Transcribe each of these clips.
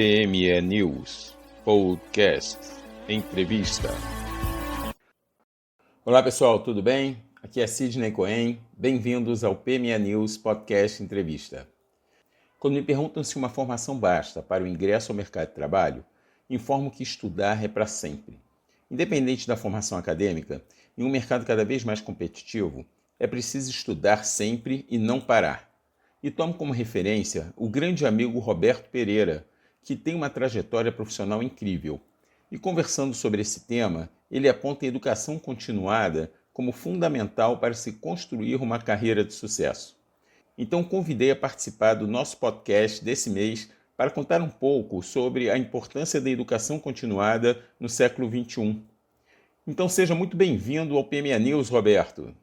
PME News Podcast Entrevista. Olá pessoal, tudo bem? Aqui é Sidney Cohen, bem-vindos ao PME News Podcast Entrevista. Quando me perguntam se uma formação basta para o ingresso ao mercado de trabalho, informo que estudar é para sempre. Independente da formação acadêmica, em um mercado cada vez mais competitivo, é preciso estudar sempre e não parar. E tomo como referência o grande amigo Roberto Pereira, que tem uma trajetória profissional incrível. E conversando sobre esse tema, ele aponta a educação continuada como fundamental para se construir uma carreira de sucesso. Então convidei a participar do nosso podcast desse mês para contar um pouco sobre a importância da educação continuada no século XXI. Então seja muito bem-vindo ao PME News, Roberto.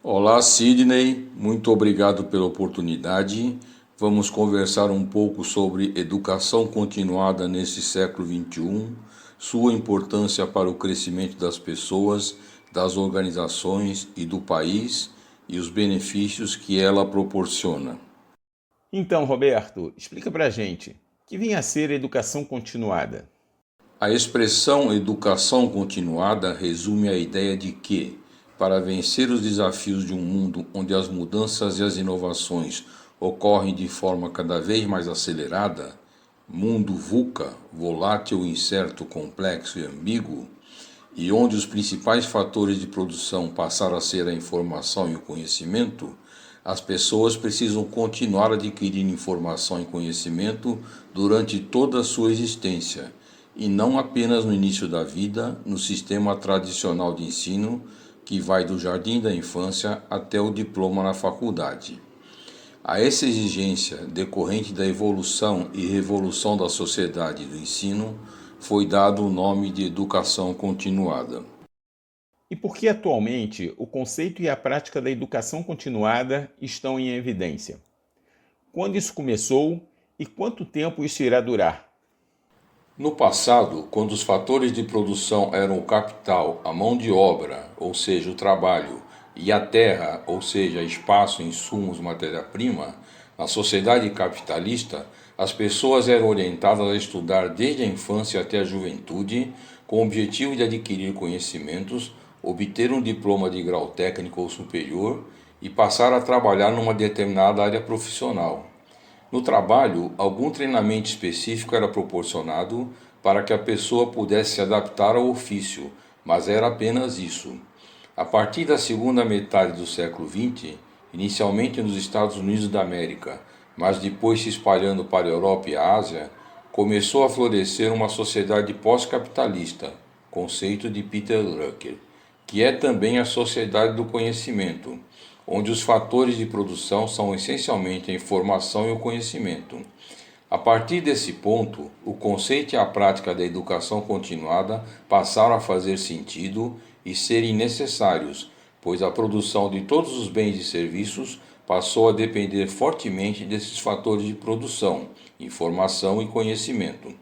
Olá, Sidney, muito obrigado pela oportunidade. Vamos conversar um pouco sobre educação continuada nesse século XXI, sua importância para o crescimento das pessoas, das organizações e do país e os benefícios que ela proporciona. Então, Roberto, explica pra gente, o que vem a ser educação continuada? A expressão educação continuada resume a ideia de que, para vencer os desafios de um mundo onde as mudanças e as inovações ocorrem de forma cada vez mais acelerada, mundo VUCA, volátil, incerto, complexo e ambíguo, e onde os principais fatores de produção passaram a ser a informação e o conhecimento, as pessoas precisam continuar adquirindo informação e conhecimento durante toda a sua existência, e não apenas no início da vida, no sistema tradicional de ensino, que vai do jardim da infância até o diploma na faculdade. A essa exigência, decorrente da evolução e revolução da sociedade e do ensino, foi dado o nome de educação continuada. E por que atualmente o conceito e a prática da educação continuada estão em evidência? Quando isso começou e quanto tempo isso irá durar? No passado, quando os fatores de produção eram o capital, a mão de obra, ou seja, o trabalho, e a terra, ou seja, espaço, insumos, matéria-prima, na sociedade capitalista, as pessoas eram orientadas a estudar desde a infância até a juventude, com o objetivo de adquirir conhecimentos, obter um diploma de grau técnico ou superior e passar a trabalhar numa determinada área profissional. No trabalho, algum treinamento específico era proporcionado para que a pessoa pudesse se adaptar ao ofício, mas era apenas isso. A partir da segunda metade do século XX, inicialmente nos Estados Unidos da América, mas depois se espalhando para a Europa e a Ásia, começou a florescer uma sociedade pós-capitalista, conceito de Peter Drucker, que é também a sociedade do conhecimento, onde os fatores de produção são essencialmente a informação e o conhecimento. A partir desse ponto, o conceito e a prática da educação continuada passaram a fazer sentido e serem necessários, pois a produção de todos os bens e serviços passou a depender fortemente desses fatores de produção, informação e conhecimento.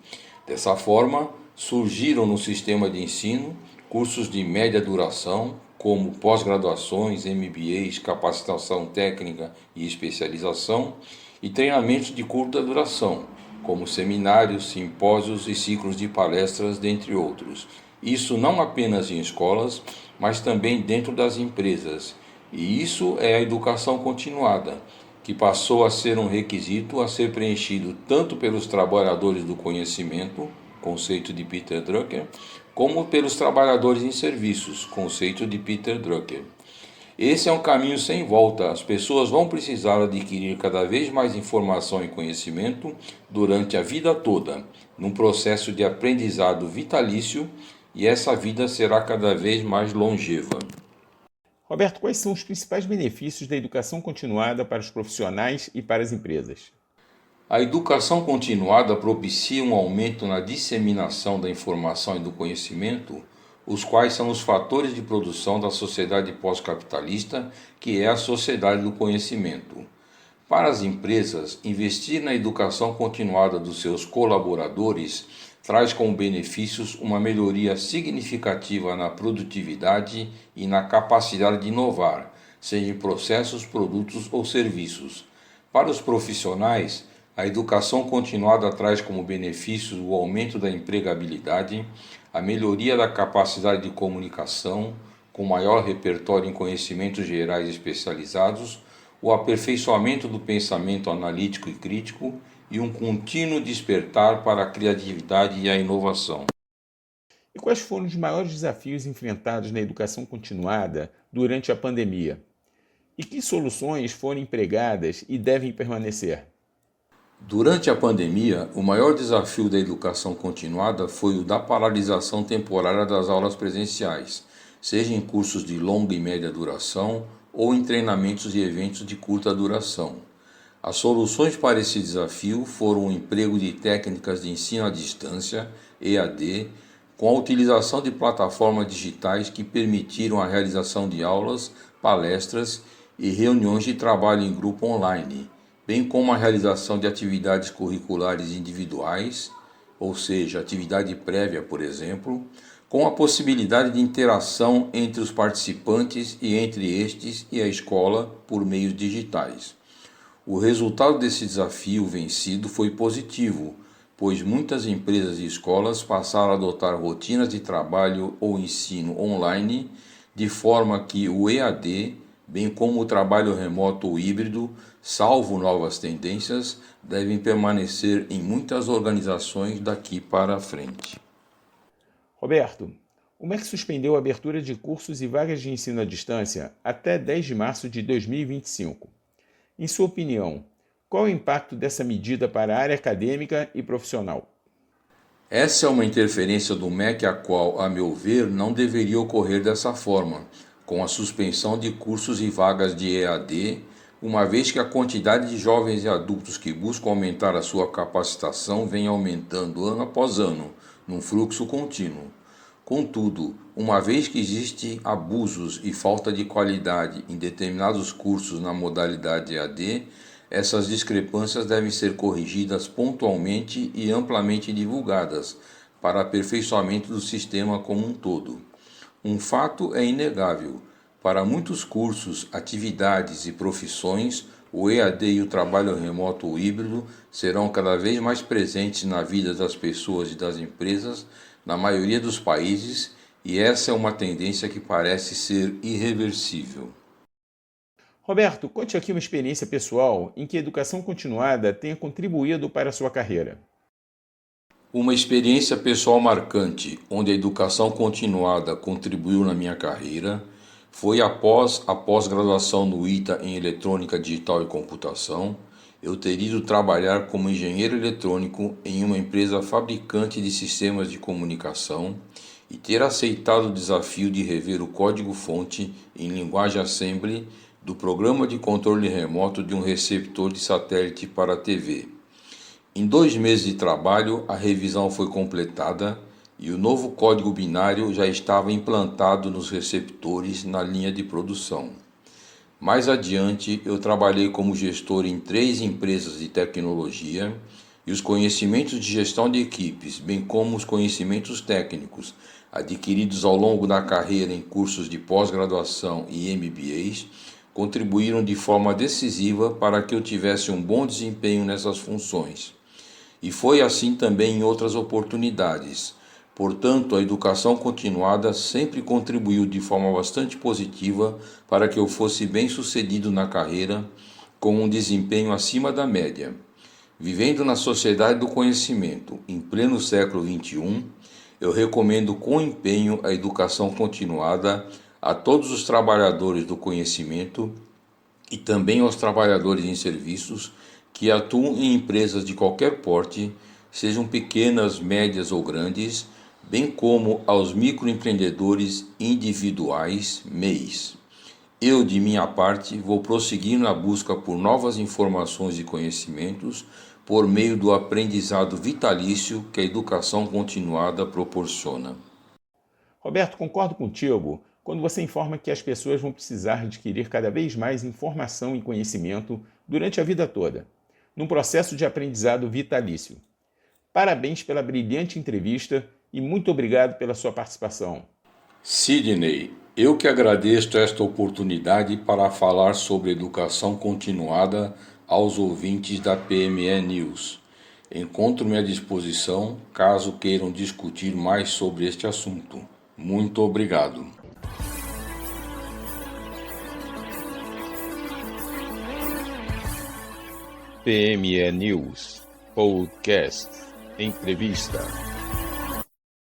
Dessa forma, surgiram no sistema de ensino cursos de média duração, como pós-graduações, MBAs, capacitação técnica e especialização, e treinamentos de curta duração, como seminários, simpósios e ciclos de palestras, dentre outros. Isso não apenas em escolas, mas também dentro das empresas. E isso é a educação continuada, que passou a ser um requisito a ser preenchido tanto pelos trabalhadores do conhecimento, conceito de Peter Drucker, como pelos trabalhadores em serviços, conceito de Peter Drucker. Esse é um caminho sem volta. As pessoas vão precisar adquirir cada vez mais informação e conhecimento durante a vida toda, num processo de aprendizado vitalício, e essa vida será cada vez mais longeva. Roberto, quais são os principais benefícios da educação continuada para os profissionais e para as empresas? A educação continuada propicia um aumento na disseminação da informação e do conhecimento, os quais são os fatores de produção da sociedade pós-capitalista, que é a sociedade do conhecimento. Para as empresas, investir na educação continuada dos seus colaboradores traz como benefícios uma melhoria significativa na produtividade e na capacidade de inovar, seja em processos, produtos ou serviços. Para os profissionais, A educação continuada traz como benefícios o aumento da empregabilidade, a melhoria da capacidade de comunicação, com maior repertório em conhecimentos gerais especializados, o aperfeiçoamento do pensamento analítico e crítico e um contínuo despertar para a criatividade e a inovação. E quais foram os maiores desafios enfrentados na educação continuada durante a pandemia? E que soluções foram empregadas e devem permanecer? Durante a pandemia, o maior desafio da educação continuada foi o da paralisação temporária das aulas presenciais, seja em cursos de longa e média duração ou em treinamentos e eventos de curta duração. As soluções para esse desafio foram o emprego de técnicas de ensino à distância, EAD, com a utilização de plataformas digitais que permitiram a realização de aulas, palestras e reuniões de trabalho em grupo online, bem como a realização de atividades curriculares individuais, ou seja, atividade prévia, por exemplo, com a possibilidade de interação entre os participantes e entre estes e a escola por meios digitais. O resultado desse desafio vencido foi positivo, pois muitas empresas e escolas passaram a adotar rotinas de trabalho ou ensino online, de forma que o EAD, bem como o trabalho remoto ou híbrido, salvo novas tendências, devem permanecer em muitas organizações daqui para frente. Roberto, o MEC suspendeu a abertura de cursos e vagas de ensino à distância até 10 de março de 2025. Em sua opinião, qual é o impacto dessa medida para a área acadêmica e profissional? Essa é uma interferência do MEC a qual, a meu ver, não deveria ocorrer dessa forma, com a suspensão de cursos e vagas de EAD, uma vez que a quantidade de jovens e adultos que buscam aumentar a sua capacitação vem aumentando ano após ano, num fluxo contínuo. Contudo, uma vez que existem abusos e falta de qualidade em determinados cursos na modalidade EAD, essas discrepâncias devem ser corrigidas pontualmente e amplamente divulgadas, para aperfeiçoamento do sistema como um todo. Um fato é inegável: para muitos cursos, atividades e profissões, o EAD e o trabalho remoto ou híbrido serão cada vez mais presentes na vida das pessoas e das empresas, na maioria dos países, e essa é uma tendência que parece ser irreversível. Roberto, conte aqui uma experiência pessoal em que a educação continuada tenha contribuído para a sua carreira. Uma experiência pessoal marcante, onde a educação continuada contribuiu na minha carreira, foi após a pós-graduação no ITA em Eletrônica Digital e Computação, eu ter ido trabalhar como engenheiro eletrônico em uma empresa fabricante de sistemas de comunicação e ter aceitado o desafio de rever o código-fonte em linguagem Assembly do programa de controle remoto de um receptor de satélite para a TV. Em 2 meses de trabalho, a revisão foi completada e o novo código binário já estava implantado nos receptores na linha de produção. Mais adiante, eu trabalhei como gestor em 3 empresas de tecnologia e os conhecimentos de gestão de equipes, bem como os conhecimentos técnicos adquiridos ao longo da carreira em cursos de pós-graduação e MBAs, contribuíram de forma decisiva para que eu tivesse um bom desempenho nessas funções. E foi assim também em outras oportunidades. Portanto, a educação continuada sempre contribuiu de forma bastante positiva para que eu fosse bem-sucedido na carreira, com um desempenho acima da média. Vivendo na sociedade do conhecimento, em pleno século XXI, eu recomendo com empenho a educação continuada a todos os trabalhadores do conhecimento e também aos trabalhadores em serviços que atuam em empresas de qualquer porte, sejam pequenas, médias ou grandes, bem como aos microempreendedores individuais, MEIs. Eu, de minha parte, vou prosseguir na busca por novas informações e conhecimentos por meio do aprendizado vitalício que a educação continuada proporciona. Roberto, concordo contigo quando você informa que as pessoas vão precisar adquirir cada vez mais informação e conhecimento durante a vida toda, num processo de aprendizado vitalício. Parabéns pela brilhante entrevista e muito obrigado pela sua participação. Sidney, eu que agradeço esta oportunidade para falar sobre educação continuada aos ouvintes da PME News. Encontro-me à disposição caso queiram discutir mais sobre este assunto. Muito obrigado. PME News Podcast Entrevista.